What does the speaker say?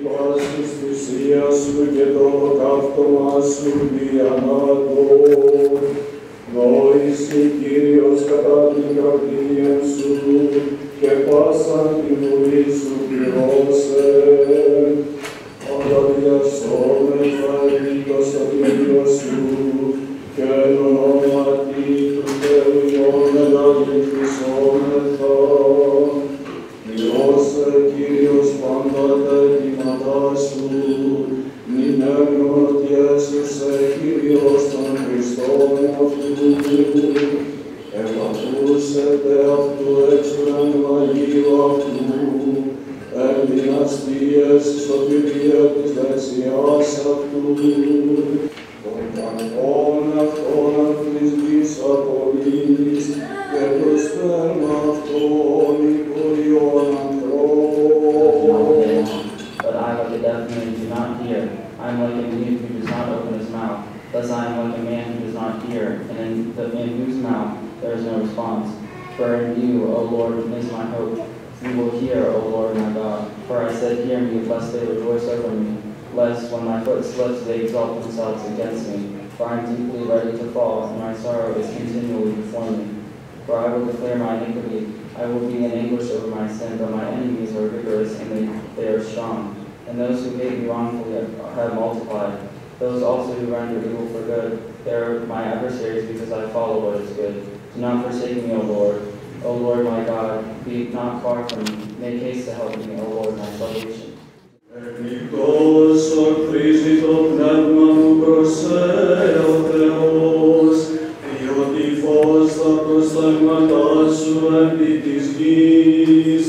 πάσης θυσίας σου και το ολοκαύτωμα σου διανάτω. Δόηση Κύριος κατά την καρδία σου και πάσα τη βουλή σου πληρώσε. Αγαδιασόμεθα επίκως το Κύριο σου και εν ονόματι του Θεού Υιών εγκαλυφθισόμεθα. Πληρώσε Κύριος πάντα τα αιτήματά σου, μνημαίνω ότι έσωσε Κύριος τον Χριστόν αυτού. Ευακούσετε αυτού έξουραν Αγίου αυτού, εν δυναστείες σωτηρία της δεξιάς αυτού. Των καρπών αυτών της γης απολύεις και το σπέρμα αυτών υπολοιών ανθρώπων. But I, like a deaf man, do not hear. I am like a mute who does not open his mouth. Thus I am like a man who does not hear, and in whose mouth there is no response. For in you, O Lord, is my hope. You will hear, O Lord my God. For I said, hear me, lest they rejoice over me, lest when my foot slips they exalt themselves against me. For I am deeply ready to fall, and my sorrow is continually before me. For I will declare my iniquity. I will be in anguish over my sin, but my enemies are vigorous and they are strong. And those who hate me wrongfully have multiplied. Those also who render evil for good, they are my adversaries because I follow what is good. Do not forsake me, O Lord. O Lord my God, be not far from me. Make haste to help me, O Lord, my salvation. Ενικός ορθρίζει το πνεύμα μου προς ο Θεός, διότι φως τα προστάγματά σου επί της γης.